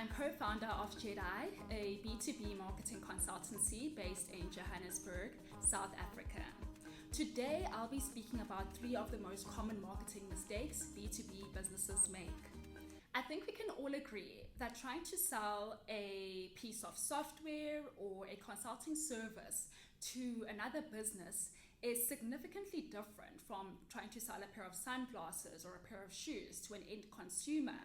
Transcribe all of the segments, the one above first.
I'm co-founder of Jedi, a B2B marketing consultancy based in Johannesburg, South Africa. Today, I'll be speaking about 3 of the most common marketing mistakes B2B businesses make. I think we can all agree that trying to sell a piece of software or a consulting service to another business is significantly different from trying to sell a pair of sunglasses or a pair of shoes to an end consumer.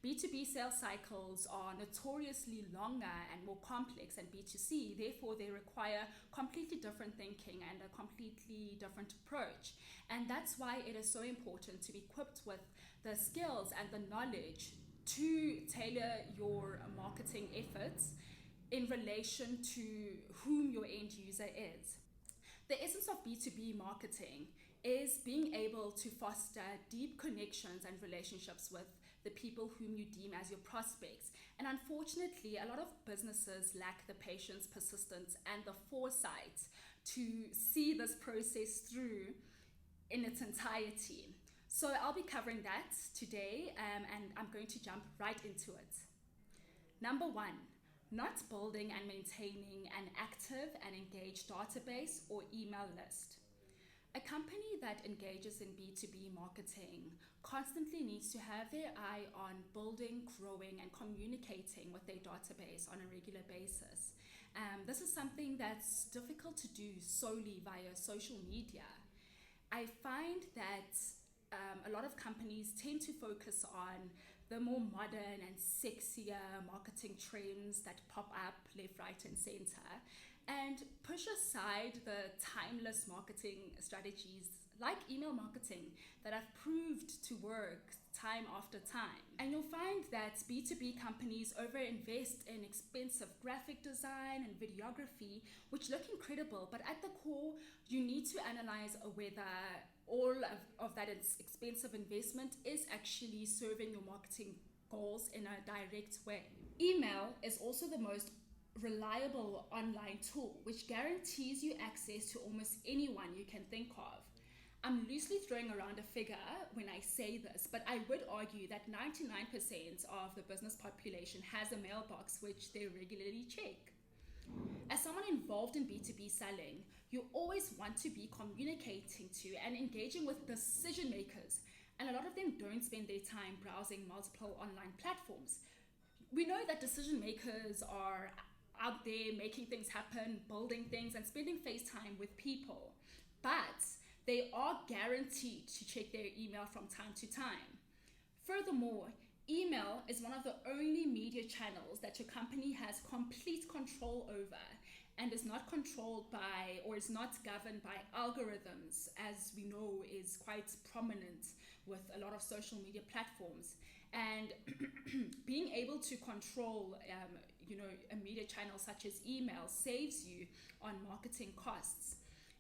B2B sales cycles are notoriously longer and more complex than B2C, therefore they require completely different thinking and a completely different approach. And that's why it is so important to be equipped with the skills and the knowledge to tailor your marketing efforts in relation to whom your end user is. The essence of B2B marketing is being able to foster deep connections and relationships with the people whom you deem as your prospects. And unfortunately, a lot of businesses lack the patience, persistence, and the foresight to see this process through in its entirety. So I'll be covering that today, and I'm going to jump right into it. Number 1. Not building and maintaining an active and engaged database or email list. A company that engages in B2B marketing constantly needs to have their eye on building, growing, and communicating with their database on a regular basis. This is something that's difficult to do solely via social media. I find that a lot of companies tend to focus on the more modern and sexier marketing trends that pop up left, right, and center, and push aside the timeless marketing strategies like email marketing that have proved to work time after time. And you'll find that B2B companies overinvest in expensive graphic design and videography, which look incredible, but at the core, you need to analyze whether all of that expensive investment is actually serving your marketing goals in a direct way. Email is also the most reliable online tool, which guarantees you access to almost anyone you can think of. I'm loosely throwing around a figure when I say this, but I would argue that 99% of the business population has a mailbox which they regularly check. As someone involved in B2B selling, you always want to be communicating to and engaging with decision makers, and a lot of them don't spend their time browsing multiple online platforms. We know that decision makers are out there making things happen, building things, and spending face time with people, but they are guaranteed to check their email from time to time. Furthermore, email is one of the only media channels that your company has complete control over and is not controlled by or is not governed by algorithms, as we know is quite prominent with a lot of social media platforms. And being able to control a media channel such as email saves you on marketing costs.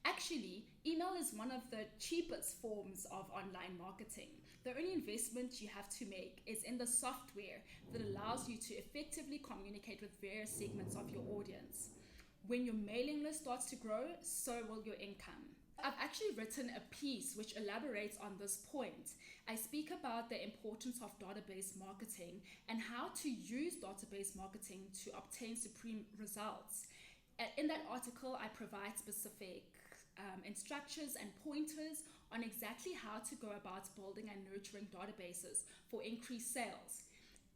Actually, email is one of the cheapest forms of online marketing. The only investment you have to make is in the software that allows you to effectively communicate with various segments of your audience. When your mailing list starts to grow, so will your income. I've actually written a piece which elaborates on this point. I speak about the importance of database marketing and how to use database marketing to obtain supreme results. In that article, I provide specific instructions and pointers on exactly how to go about building and nurturing databases for increased sales.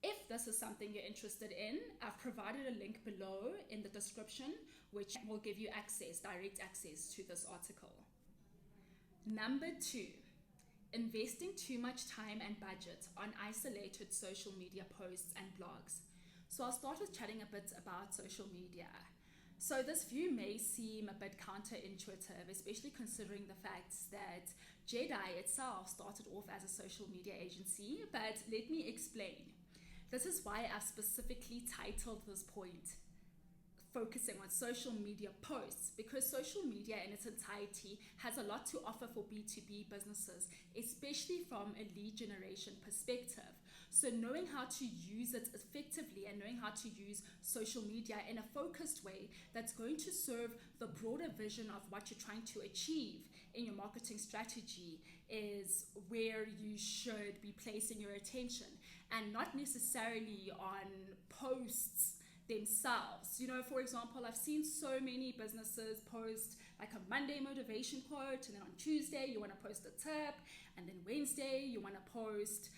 If this is something you're interested in, I've provided a link below in the description, which will give you direct access to this article. Number 2, investing too much time and budget on isolated social media posts and blogs. So I'll start with chatting a bit about social media. So this view may seem a bit counterintuitive, especially considering the fact that Jedi itself started off as a social media agency, but let me explain. This is why I've specifically titled this point focusing on social media posts, because social media in its entirety has a lot to offer for B2B businesses, especially from a lead generation perspective. So knowing how to use it effectively and knowing how to use social media in a focused way that's going to serve the broader vision of what you're trying to achieve in your marketing strategy is where you should be placing your attention, and not necessarily on posts themselves. For example, I've seen so many businesses post like a Monday motivation quote, and then on Tuesday you want to post a tip, and then Wednesday you want to post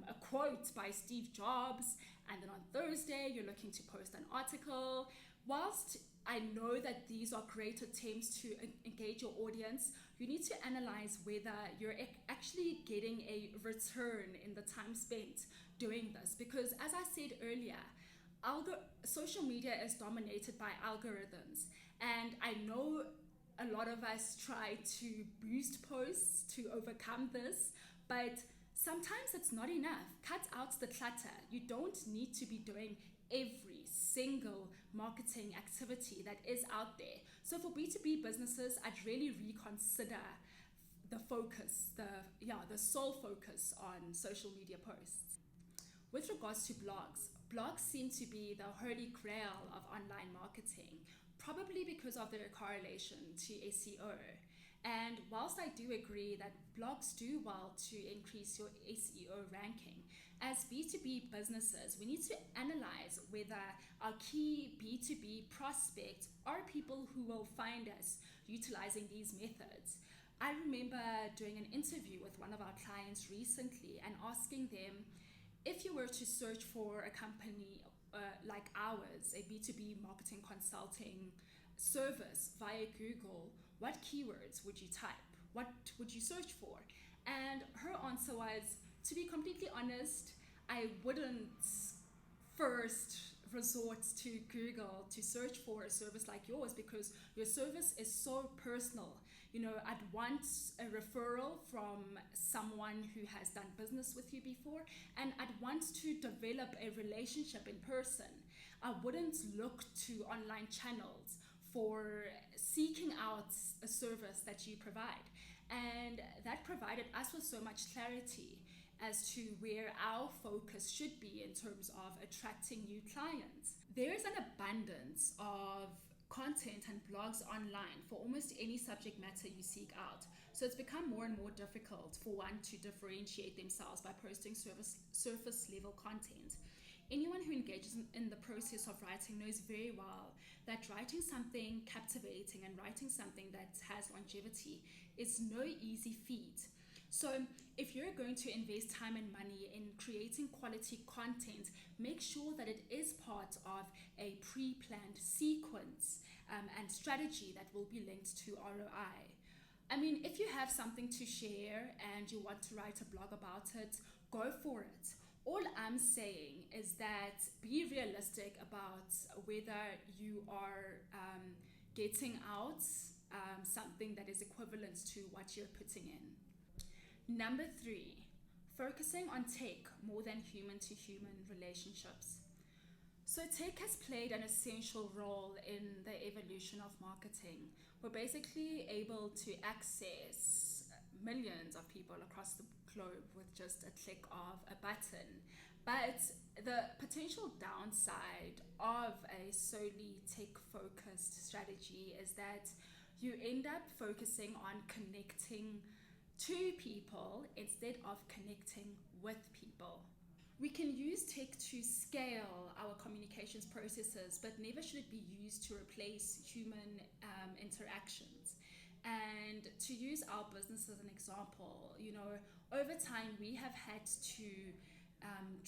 a quote by Steve Jobs, and then on Thursday you're looking to post an article. Whilst I know that these are great attempts to engage your audience, you need to analyze whether you're actually getting a return in the time spent doing this. Because as I said earlier, social media is dominated by algorithms, and I know a lot of us try to boost posts to overcome this, but sometimes it's not enough. Cut out the clutter. You don't need to be doing every single marketing activity that is out there. So for B2B businesses, I'd really reconsider the focus, the sole focus on social media posts. With regards to blogs seem to be the holy grail of online marketing, probably because of their correlation to SEO. And whilst I do agree that blogs do well to increase your SEO ranking, as B2B businesses, we need to analyze whether our key B2B prospects are people who will find us utilizing these methods. I remember doing an interview with one of our clients recently and asking them, if you were to search for a company like ours, a B2B marketing consulting service via Google, what keywords would you type? What would you search for? And her answer was, to be completely honest, I wouldn't first resort to Google to search for a service like yours, because your service is so personal. I'd want a referral from someone who has done business with you before, and I'd want to develop a relationship in person. I wouldn't look to online channels for seeking out a service that you provide. And that provided us with so much clarity as to where our focus should be in terms of attracting new clients. There is an abundance of content and blogs online for almost any subject matter you seek out. So it's become more and more difficult for one to differentiate themselves by posting surface level content. Anyone who engages in the process of writing knows very well that writing something captivating and writing something that has longevity is no easy feat. So if you're going to invest time and money in creating quality content, make sure that it is part of a pre-planned sequence and strategy that will be linked to ROI. If you have something to share and you want to write a blog about it, go for it. All I'm saying is that be realistic about whether you are getting out something that is equivalent to what you're putting in. Number 3, focusing on tech more than human-to-human relationships. So tech has played an essential role in the evolution of marketing. We're basically able to access millions of people across the globe with just a click of a button. But the potential downside of a solely tech-focused strategy is that you end up focusing on connecting to people instead of connecting with people. We can use tech to scale our communications processes, but never should it be used to replace human interactions. And to use our business as an example, over time we have had to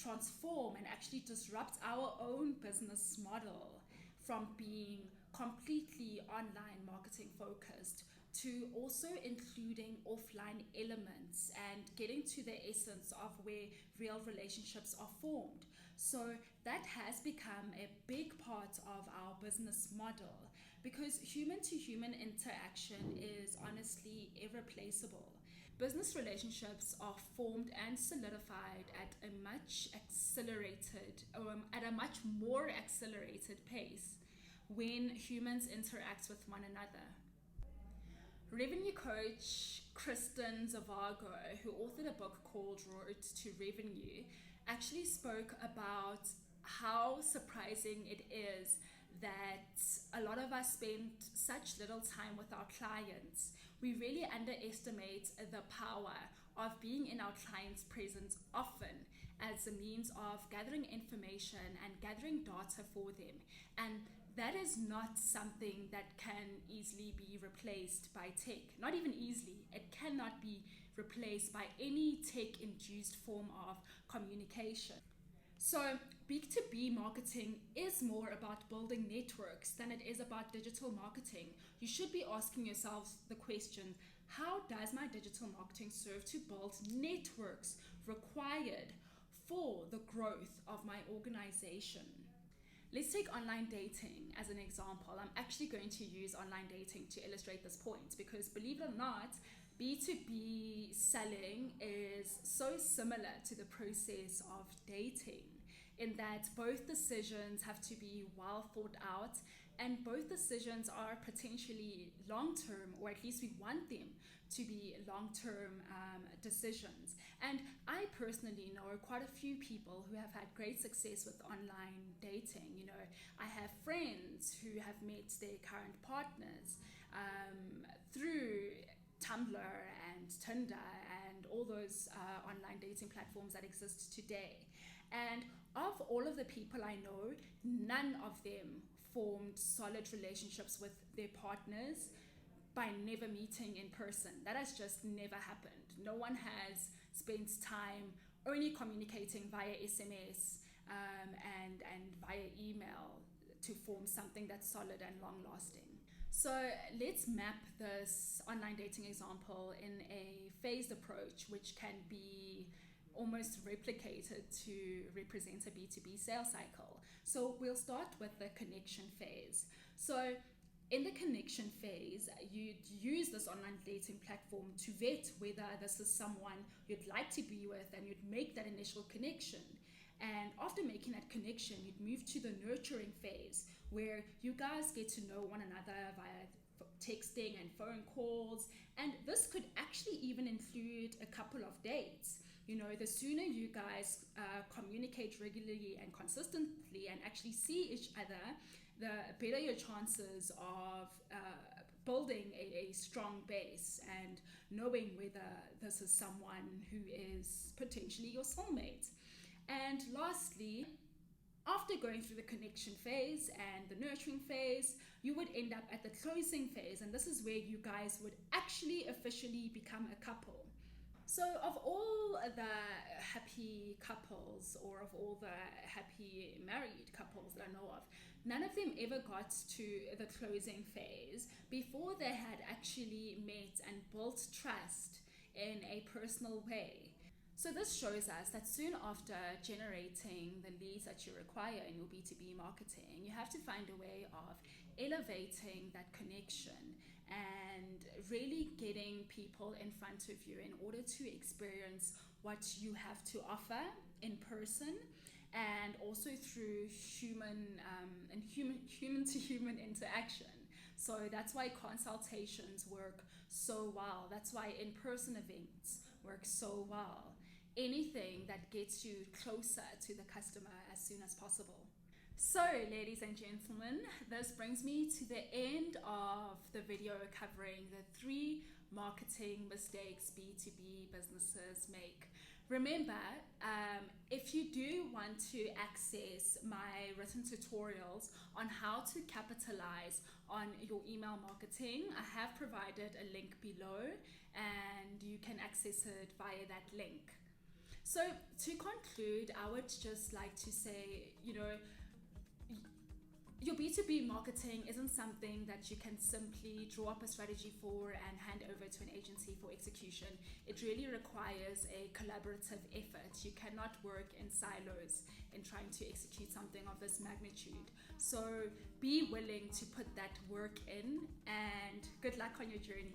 transform and actually disrupt our own business model from being completely online marketing focused to also including offline elements and getting to the essence of where real relationships are formed. So that has become a big part of our business model, because human-to-human interaction is honestly irreplaceable. Business relationships are formed and solidified at a much more accelerated pace when humans interact with one another. Revenue coach Kristen Zavago, who authored a book called Road to Revenue, actually spoke about how surprising it is that a lot of us spend such little time with our clients. we really underestimate the power of being in our client's presence often as a means of gathering information and gathering data for them. And that is not something that can easily be replaced by tech. Not even easily. It cannot be replaced by any tech-induced form of communication. So B2B marketing is more about building networks than it is about digital marketing. You should be asking yourselves the question, how does my digital marketing serve to build networks required for the growth of my organization? Let's take online dating as an example. I'm actually going to use online dating to illustrate this point because, believe it or not, B2B selling is so similar to the process of dating in that both decisions have to be well thought out and both decisions are potentially long-term, or at least we want them to be long-term decisions. And I personally know quite a few people who have had great success with online dating. You know, I have friends who have met their current partners through Tumblr and Tinder and all those online dating platforms that exist today. And of all of the people I know, none of them formed solid relationships with their partners by never meeting in person. That has just never happened. No one has spent time only communicating via SMS and via email to form something that's solid and long-lasting. So let's map this online dating example in a phased approach, which can be almost replicated to represent a B2B sales cycle. So we'll start with the connection phase. So in the connection phase, you'd use this online dating platform to vet whether this is someone you'd like to be with, and you'd make that initial connection. And after making that connection, you'd move to the nurturing phase where you guys get to know one another via texting and phone calls. And this could actually even include a couple of dates. You know, the sooner you guys communicate regularly and consistently and actually see each other, the better your chances of building a strong base and knowing whether this is someone who is potentially your soulmate. And lastly, after going through the connection phase and the nurturing phase, you would end up at the closing phase, and this is where you guys would actually officially become a couple. So of all the happy couples, or of all the happy married couples that I know of, none of them ever got to the closing phase before they had actually met and built trust in a personal way. So this shows us that soon after generating the leads that you require in your B2B marketing, you have to find a way of elevating that connection and really getting people in front of you in order to experience what you have to offer in person, and also through human to human interaction. So that's why consultations work so well. That's why in-person events work so well. Anything that gets you closer to the customer as soon as possible. So, ladies and gentlemen, this brings me to the end of the video covering the 3 marketing mistakes B2B businesses make. Remember, if you do want to access my written tutorials on how to capitalize on your email marketing, I have provided a link below and you can access it via that link. So to conclude, I would just like to say, your B2B marketing isn't something that you can simply draw up a strategy for and hand over to an agency for execution. It really requires a collaborative effort. You cannot work in silos in trying to execute something of this magnitude. So be willing to put that work in, and good luck on your journey.